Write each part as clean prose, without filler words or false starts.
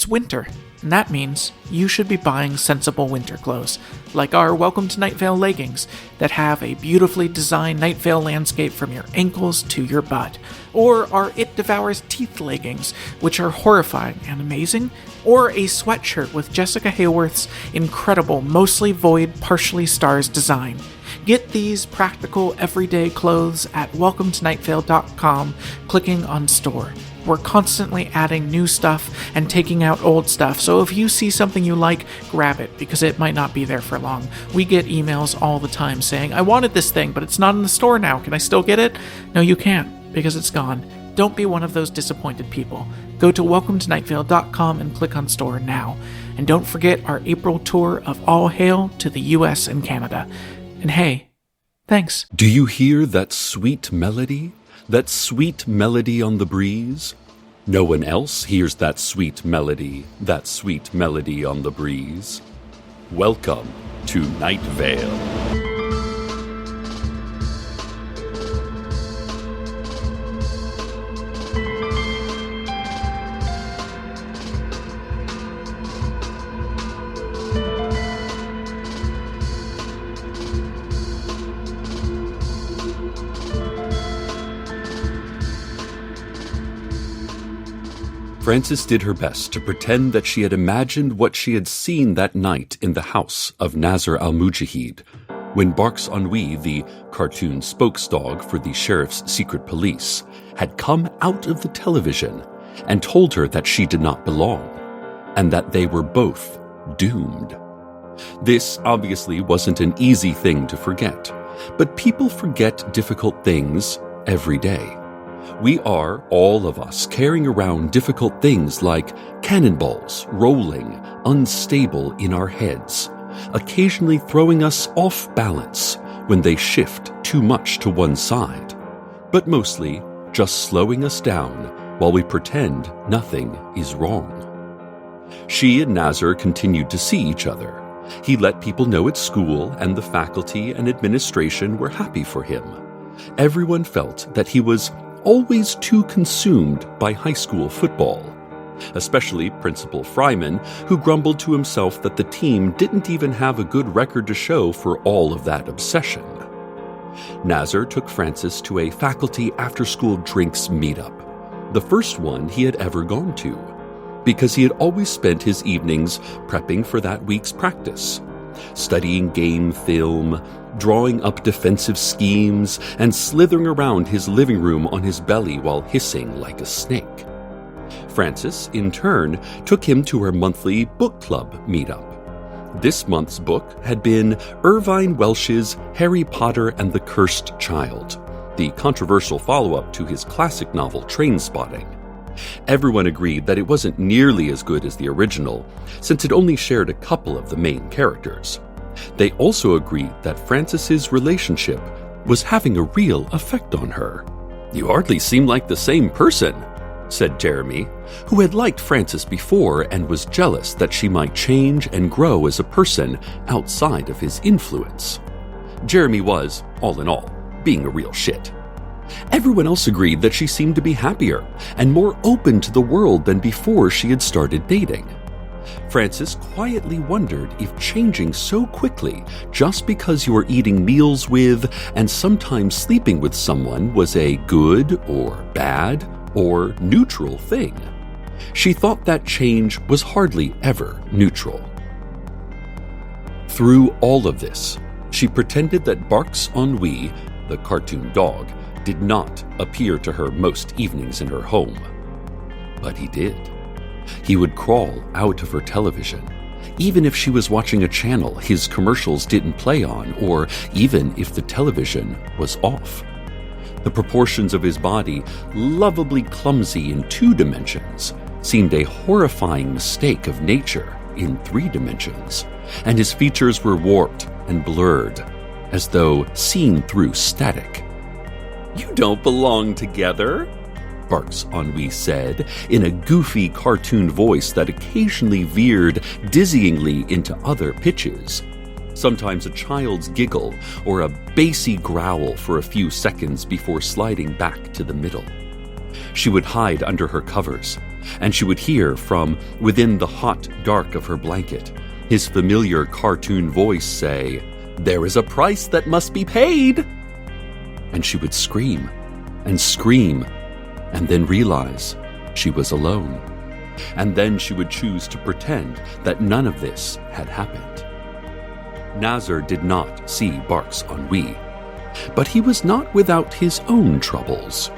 It's winter, and that means you should be buying sensible winter clothes, like our Welcome to Nightvale leggings that have a beautifully designed Nightvale landscape from your ankles to your butt, or our It Devours Teeth leggings, which are horrifying and amazing, or a sweatshirt with Jessica Hayworth's incredible mostly void, partially stars design. Get these practical everyday clothes at welcometonightvale.com, clicking on store. We're constantly adding new stuff and taking out old stuff, so if you see something you like, grab it, because it might not be there for long. We get emails all the time saying, I wanted this thing, but it's not in the store now. Can I still get it? No, you can't, because it's gone. Don't be one of those disappointed people. Go to welcometonightvale.com and click on store now. And don't forget our April tour of All Hail to the US and Canada. And hey, thanks. Do you hear that sweet melody? That sweet melody on the breeze? No one else hears that sweet melody on the breeze. Welcome to Nightvale. Frances did her best to pretend that she had imagined what she had seen that night in the house of Nazar al-Mujahid, when Barks Ennui, the cartoon spokesdog for the sheriff's secret police, had come out of the television and told her that she did not belong, and that they were both doomed. This obviously wasn't an easy thing to forget, but people forget difficult things every day. We are, all of us, carrying around difficult things like cannonballs rolling, unstable in our heads, occasionally throwing us off balance when they shift too much to one side, but mostly just slowing us down while we pretend nothing is wrong. She and Nazar continued to see each other. He let people know at school, and the faculty and administration were happy for him. Everyone felt that he was always too consumed by high school football, especially Principal Fryman, who grumbled to himself that the team didn't even have a good record to show for all of that obsession. Nazar took Frances to a faculty after-school drinks meetup, the first one he had ever gone to, because he had always spent his evenings prepping for that week's practice, studying game film, drawing up defensive schemes, and slithering around his living room on his belly while hissing like a snake. Frances, in turn, took him to her monthly book club meetup. This month's book had been Irvine Welsh's Harry Potter and the Cursed Child, the controversial follow-up to his classic novel Trainspotting. Everyone agreed that it wasn't nearly as good as the original, since it only shared a couple of the main characters. They also agreed that Frances's relationship was having a real effect on her. "You hardly seem like the same person," said Jeremy, who had liked Frances before and was jealous that she might change and grow as a person outside of his influence. Jeremy was, all in all, being a real shit. Everyone else agreed that she seemed to be happier and more open to the world than before she had started dating. Frances quietly wondered if changing so quickly just because you were eating meals with and sometimes sleeping with someone was a good or bad or neutral thing. She thought that change was hardly ever neutral. Through all of this, she pretended that Barks Ennui, the cartoon dog, did not appear to her most evenings in her home. But he did. He would crawl out of her television, even if she was watching a channel his commercials didn't play on, or even if the television was off. The proportions of his body, lovably clumsy in 2 dimensions, seemed a horrifying mistake of nature in 3 dimensions, and his features were warped and blurred, as though seen through static. "You don't belong together," Barks Ennui said, in a goofy cartoon voice that occasionally veered dizzyingly into other pitches. Sometimes a child's giggle or a bassy growl for a few seconds before sliding back to the middle. She would hide under her covers, and she would hear from within the hot dark of her blanket his familiar cartoon voice say, "There is a price that must be paid!" And she would scream, and then realize she was alone. And then she would choose to pretend that none of this had happened. Nazar did not see Bark's ennui, but he was not without his own troubles.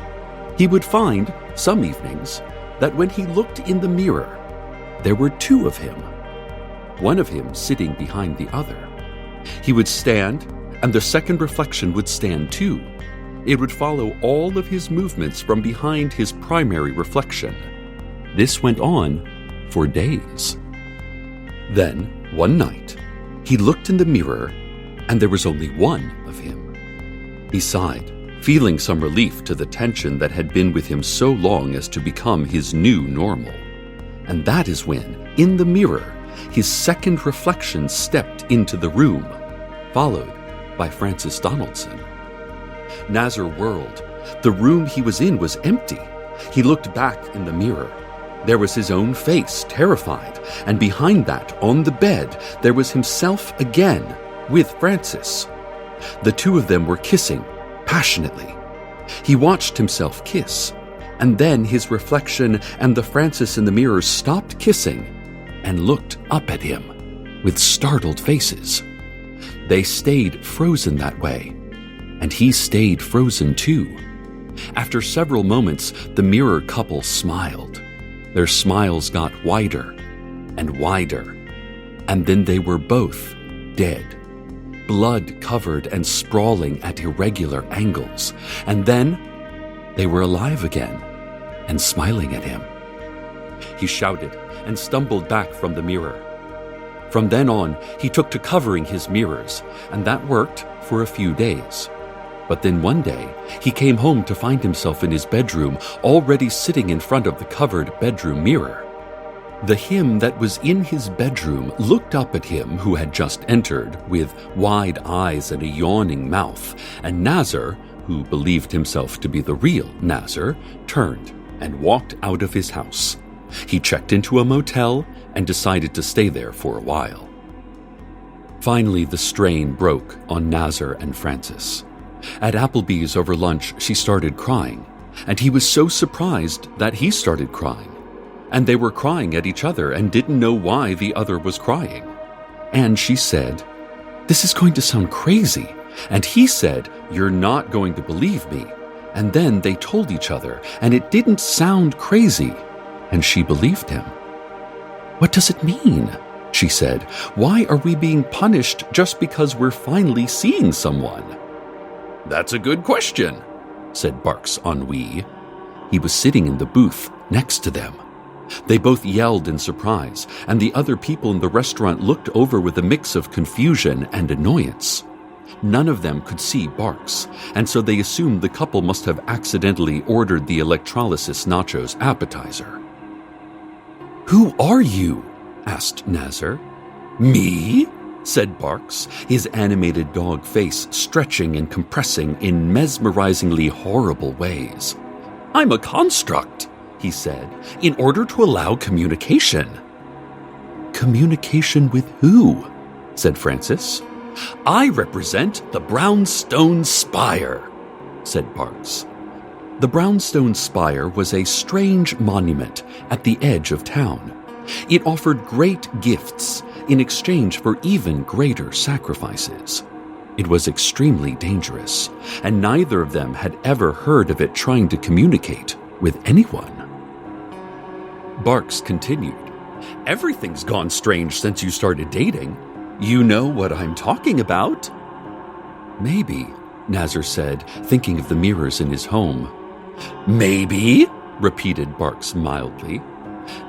He would find, some evenings, that when he looked in the mirror, there were two of him, one of him sitting behind the other. He would stand, and the second reflection would stand too. It would follow all of his movements from behind his primary reflection. This went on for days. Then, one night, he looked in the mirror, and there was only one of him. He sighed, feeling some relief to the tension that had been with him so long as to become his new normal. And that is when, in the mirror, his second reflection stepped into the room, followed by Francis Donaldson. Nazar whirled. The room he was in was empty. He looked back in the mirror. There was his own face, terrified, and behind that, on the bed, there was himself again, with Francis. The two of them were kissing, passionately. He watched himself kiss, and then his reflection and the Francis in the mirror stopped kissing and looked up at him with startled faces. They stayed frozen that way, and he stayed frozen too. After several moments, the mirror couple smiled. Their smiles got wider and wider, and then they were both dead, blood-covered and sprawling at irregular angles, and then they were alive again and smiling at him. He shouted and stumbled back from the mirror. From then on, he took to covering his mirrors, and that worked for a few days. But then one day, he came home to find himself in his bedroom, already sitting in front of the covered bedroom mirror. The him that was in his bedroom looked up at him who had just entered, with wide eyes and a yawning mouth, and Nazar, who believed himself to be the real Nazar, turned and walked out of his house. He checked into a motel and decided to stay there for a while. Finally, the strain broke on Nazar and Francis. At Applebee's over lunch, she started crying, and he was so surprised that he started crying. And they were crying at each other and didn't know why the other was crying. And she said, "This is going to sound crazy." And he said, "You're not going to believe me." And then they told each other, and it didn't sound crazy, and she believed him. "What does it mean?" she said. "Why are we being punished just because we're finally seeing someone?" "That's a good question," said Bark's ennui. He was sitting in the booth next to them. They both yelled in surprise, and the other people in the restaurant looked over with a mix of confusion and annoyance. None of them could see Bark's, and so they assumed the couple must have accidentally ordered the electrolysis nachos appetizer. "Who are you?" asked Nazar. "Me?" said Barks, his animated dog face stretching and compressing in mesmerizingly horrible ways. "I'm a construct," he said, "in order to allow communication." "Communication with who?" said Francis. "I represent the Brownstone Spire," said Barks. The Brownstone Spire was a strange monument at the edge of town. It offered great gifts in exchange for even greater sacrifices. It was extremely dangerous, and neither of them had ever heard of it trying to communicate with anyone. Barks continued, "Everything's gone strange since you started dating. You know what I'm talking about?" "Maybe," Nazar said, thinking of the mirrors in his home. "Maybe," repeated Barks mildly.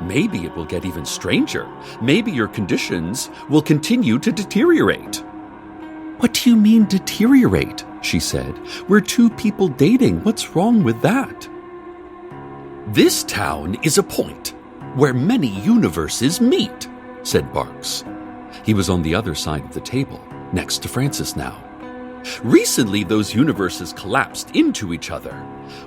"Maybe it will get even stranger. Maybe your conditions will continue to deteriorate." "What do you mean deteriorate?" she said. "We're two people dating. What's wrong with that?" "This town is a point where many universes meet," said Barks. He was on the other side of the table, next to Francis now. Recently, those universes collapsed into each other.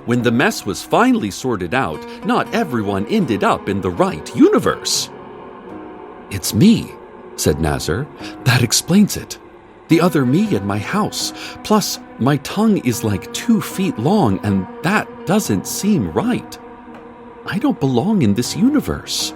When the mess was finally sorted out, not everyone ended up in the right universe. It's me, said Nazar. That explains it. The other me in my house. Plus, my tongue is like 2 feet long, and that doesn't seem right. I don't belong in this universe.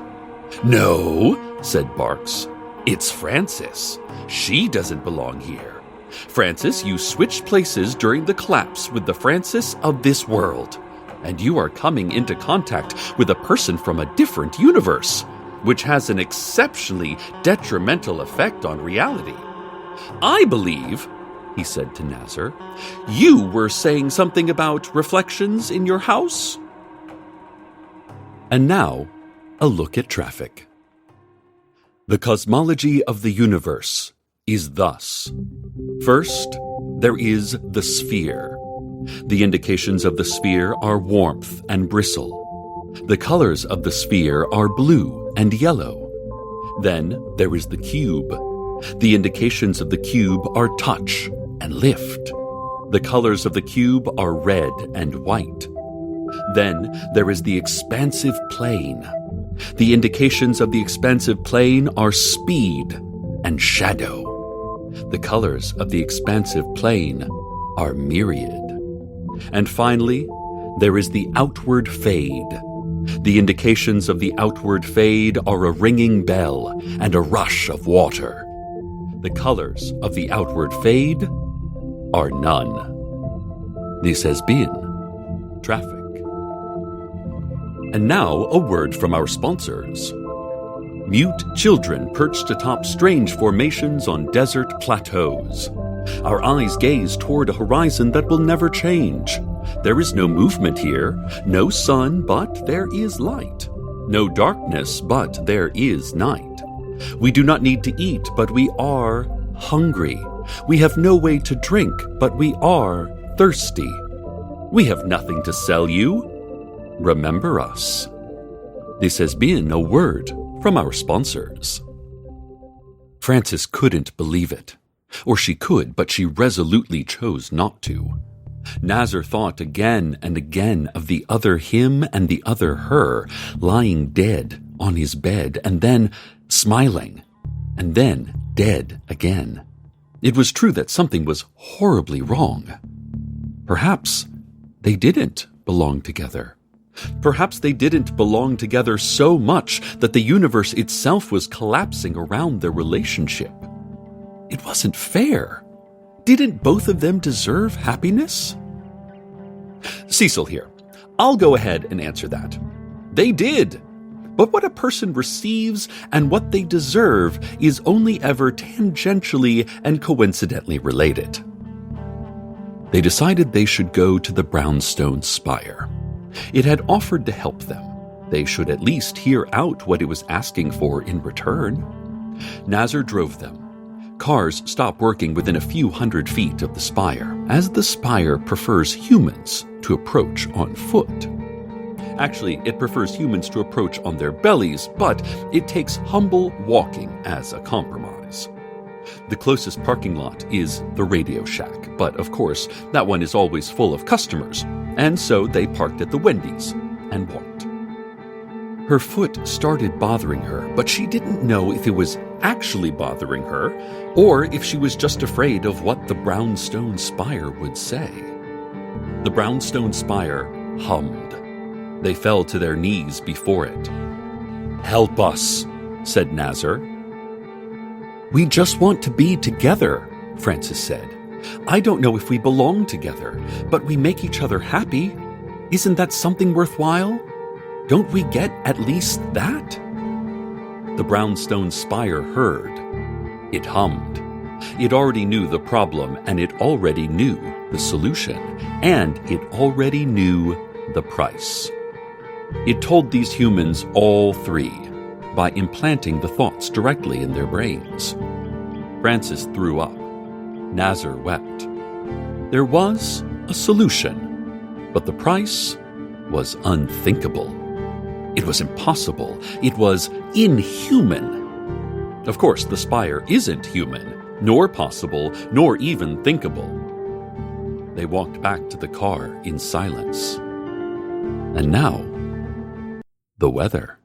No, said Barks. It's Francis. She doesn't belong here. Francis, you switched places during the collapse with the Francis of this world, and you are coming into contact with a person from a different universe, which has an exceptionally detrimental effect on reality. I believe, he said to Nazar, you were saying something about reflections in your house? And now, a look at traffic. The cosmology of the universe is thus. First, there is the sphere. The indications of the sphere are warmth and bristle. The colors of the sphere are blue and yellow. Then there is the cube. The indications of the cube are touch and lift. The colors of the cube are red and white. Then there is the expansive plane. The indications of the expansive plane are speed and shadow. The colors of the expansive plane are myriad. And finally, there is the outward fade. The indications of the outward fade are a ringing bell and a rush of water. The colors of the outward fade are none. This has been Traffic. And now a word from our sponsors. Mute children perched atop strange formations on desert plateaus. Our eyes gaze toward a horizon that will never change. There is no movement here, no sun, but there is light. No darkness, but there is night. We do not need to eat, but we are hungry. We have no way to drink, but we are thirsty. We have nothing to sell you. Remember us. This has been a word from our sponsors. Frances couldn't believe it. Or she could, but she resolutely chose not to. Nazar thought again and again of the other him and the other her, lying dead on his bed, and then smiling, and then dead again. It was true that something was horribly wrong. Perhaps they didn't belong together. Perhaps they didn't belong together so much that the universe itself was collapsing around their relationship. It wasn't fair. Didn't both of them deserve happiness? Cecil here. I'll go ahead and answer that. They did. But what a person receives and what they deserve is only ever tangentially and coincidentally related. They decided they should go to the brownstone spire. It had offered to help them. They should at least hear out what it was asking for in return. Nazar drove them. Cars stop working within a few hundred feet of the spire, as the spire prefers humans to approach on foot. Actually, it prefers humans to approach on their bellies, but it takes humble walking as a compromise. The closest parking lot is the Radio Shack, but of course, that one is always full of customers, and so they parked at the Wendy's and walked. Her foot started bothering her, but she didn't know if it was actually bothering her, or if she was just afraid of what the brownstone spire would say. The brownstone spire hummed. They fell to their knees before it. "Help us," said Nazar. "We just want to be together," Frances said. "I don't know if we belong together, but we make each other happy. Isn't that something worthwhile? Don't we get at least that?" The brownstone spire heard. It hummed. It already knew the problem, and it already knew the solution, and it already knew the price. It told these humans all three by implanting the thoughts directly in their brains. Frances threw up. Nazar wept. There was a solution, but the price was unthinkable. It was impossible. It was inhuman. Of course, the spire isn't human, nor possible, nor even thinkable. They walked back to the car in silence. And now, the weather.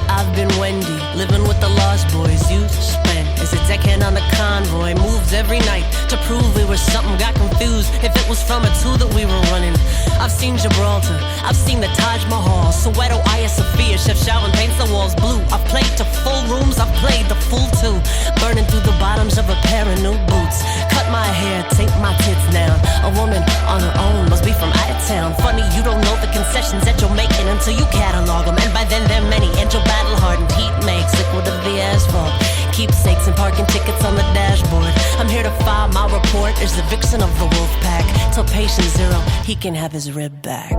I've been Wendy, living with the Lost Boys. You spent as a deckhand on the convoy. Moved every night to prove we were something. Got confused if it was from a two that we were running. I've seen Gibraltar, I've seen the Taj Mahal, Soweto, Hagia Sophia, Chef Shaolin paints the walls blue. I've played to full rooms, I've played the full two. Burning through the bottoms of a pair of new boots. Cut my hair, take my tits down. A woman on her own must be from out of town. Funny you don't know the concessions that you're making until you catalog them. And by then they're many, and your battle-hardened heat makes liquid of the asphalt. Keepsakes and parking tickets on the dashboard. I'm here to file my report as the vixen of the wolf pack. Till patient zero, he can have his rib back.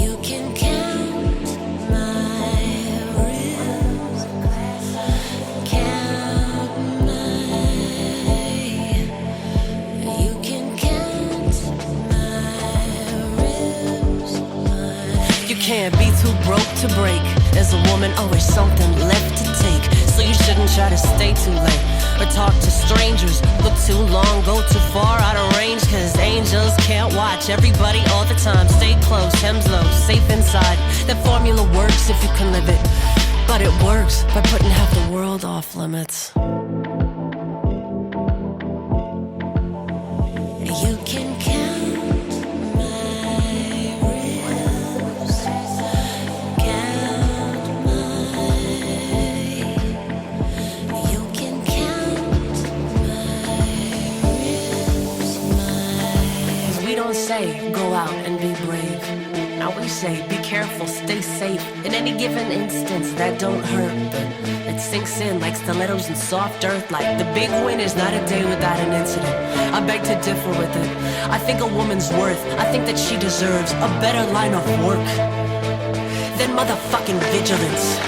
You can count my ribs, count you can count my ribs. You can't be too broke to break. As a woman, always something left to take. So you shouldn't try to stay too late or talk to strangers. Look too long, go too far out of range. Cause angels can't watch everybody all the time. Stay close, hems low, safe inside. That formula works if you can live it. But it works by putting half the world off limits. You can count my ribs, count you can count my ribs. We don't say go out and be brave. Now we say be careful, stay safe. In any given instance that don't hurt, but it sinks in like stilettos in soft earth. Like the big win is not a day without an incident. I beg to differ with it. I think a woman's worth, I think that she deserves a better line of work than motherfucking vigilance.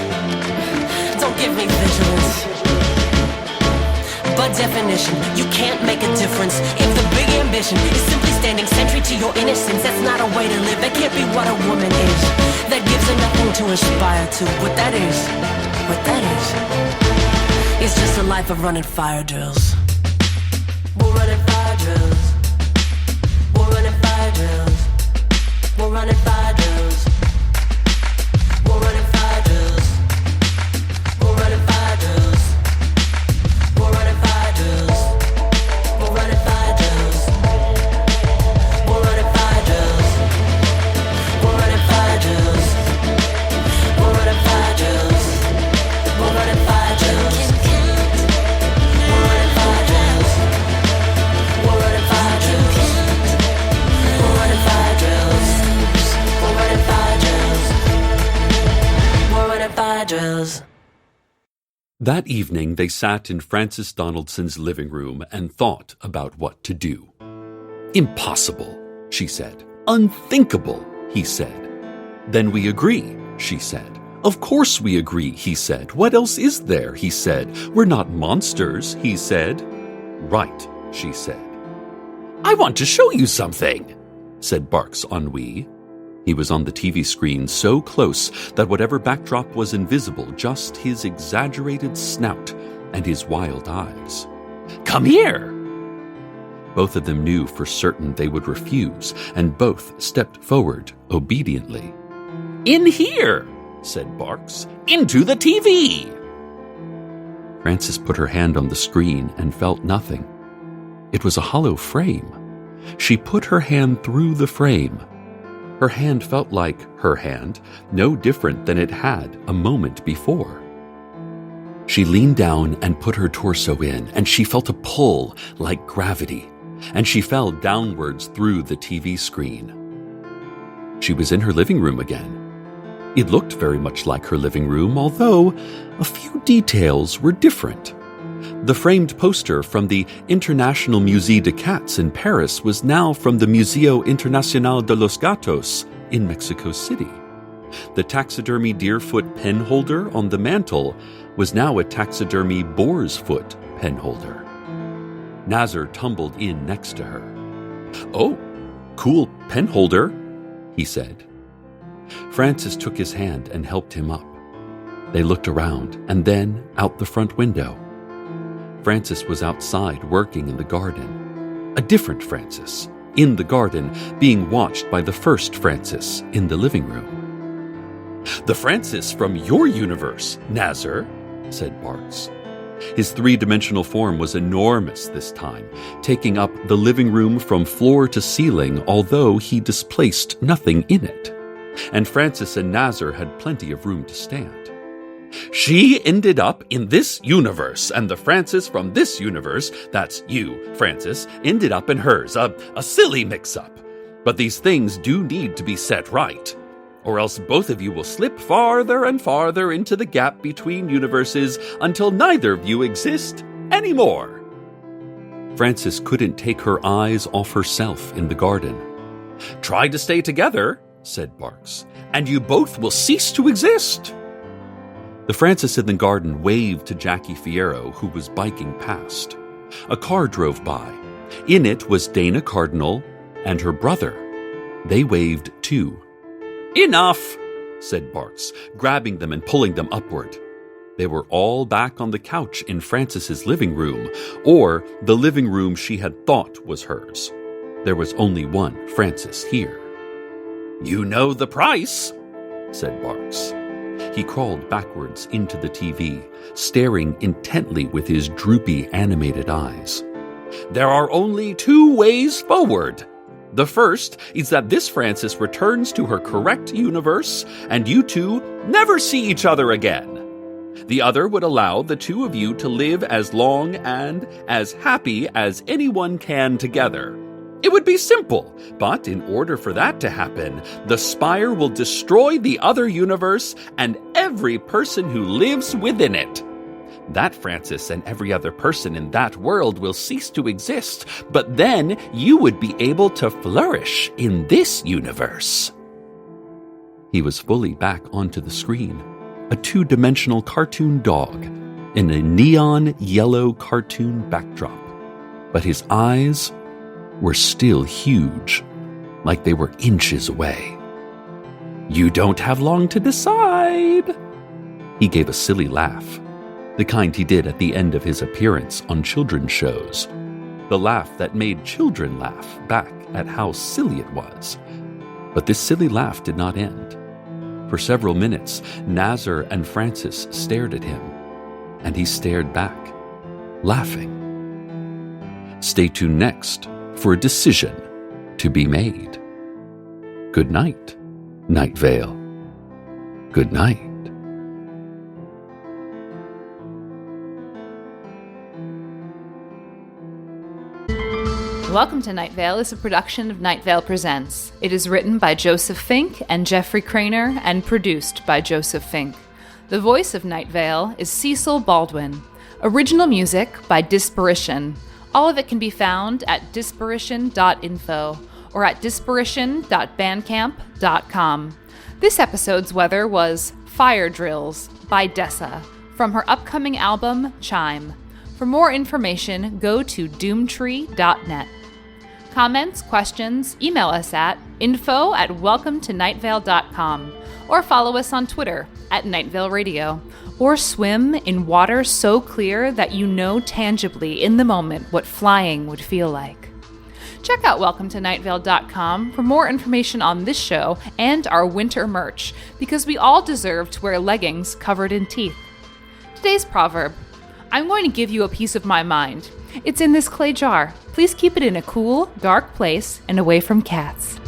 Don't give me vigilance. By definition, you can't make a difference if the big ambition is simply standing sentry to your innocence. That's not a way to live. That can't be what a woman is. That gives her nothing to aspire to. What that is just a life of running fire drills. We're running fire drills. We're running fire drills. We're running fire drills. We're running fire drills. We're running fire drills. We're running fire drills. We're running fire drills. We're running fire drills. We're running fire drills. We're running fire drills. We're running fire drills. We're running fire drills. We're running fire drills. We're running fire drills. We're running fire drills. We're running fire drills. That evening, they sat in Francis Donaldson's living room and thought about what to do. Impossible, she said. Unthinkable, he said. Then we agree, she said. Of course we agree, he said. What else is there, he said. We're not monsters, he said. Right, she said. I want to show you something, said Bark's ennui. He was on the TV screen so close that whatever backdrop was invisible, just his exaggerated snout and his wild eyes. Come here! Both of them knew for certain they would refuse, and both stepped forward obediently. In here, said Barks. Into the TV! Frances put her hand on the screen and felt nothing. It was a hollow frame. She put her hand through the frame. Her hand felt like her hand, no different than it had a moment before. She leaned down and put her torso in, and she felt a pull like gravity, and she fell downwards through the TV screen. She was in her living room again. It looked very much like her living room, although a few details were different. The framed poster from the International Musée de Cats in Paris was now from the Museo Internacional de los Gatos in Mexico City. The taxidermy deerfoot pen holder on the mantel was now a taxidermy boar's foot pen holder. Nazar tumbled in next to her. Oh, "Cool pen holder," he said. Francis took his hand and helped him up. They looked around and then out the front window. Francis was outside working in the garden. A different Francis, in the garden, being watched by the first Francis in the living room. "The Francis from your universe, Nazar," said Barks. His three-dimensional form was enormous this time, taking up the living room from floor to ceiling, although he displaced nothing in it. And Francis and Nazar had plenty of room to stand. "She ended up in this universe, and the Francis from this universe, that's you, Francis, ended up in hers. A silly mix-up. But these things do need to be set right, or else both of you will slip farther and farther into the gap between universes until neither of you exist anymore." Francis couldn't take her eyes off herself in the garden. "Try to stay together," said Barks, "and you both will cease to exist." The Francis in the garden waved to Jackie Fierro, who was biking past. A car drove by. In it was Dana Cardinal and her brother. They waved too. "Enough," said Barks, grabbing them and pulling them upward. They were all back on the couch in Francis's living room, or the living room she had thought was hers. There was only one Francis here. "You know the price," said Barks. He crawled backwards into the TV, staring intently with his droopy, animated eyes. "There are only two ways forward. The first is that this Francis returns to her correct universe, and you two never see each other again. The other would allow the two of you to live as long and as happy as anyone can together. It would be simple, but in order for that to happen, the Spire will destroy the other universe and every person who lives within it. That Francis and every other person in that world will cease to exist, but then you would be able to flourish in this universe." He was fully back onto the screen, a two-dimensional cartoon dog in a neon yellow cartoon backdrop, but his eyes were still huge, like they were inches away. "You don't have long to decide." He gave a silly laugh, the kind he did at the end of his appearance on children's shows, the laugh that made children laugh back at how silly it was. But this silly laugh did not end. For several minutes, Nazar and Francis stared at him, and he stared back, laughing. Stay tuned next for a decision to be made. Good night, Nightvale. Good night. Welcome to Nightvale is a production of Nightvale Presents. It is written by Joseph Fink and Jeffrey Cranor and produced by Joseph Fink. The voice of Nightvale is Cecil Baldwin. Original music by Disparition. All of it can be found at disparition.info or at disparition.bandcamp.com. This episode's weather was Fire Drills by Dessa from her upcoming album Chime. For more information, go to doomtree.net. Comments, questions, email us at info@welcometonightvale.com or follow us on Twitter @Nightvale Radio, or swim in water so clear that you know tangibly in the moment what flying would feel like. Check out welcometonightvale.com for more information on this show and our winter merch, because we all deserve to wear leggings covered in teeth. Today's proverb: I'm going to give you a piece of my mind. It's in this clay jar. Please keep it in a cool, dark place and away from cats.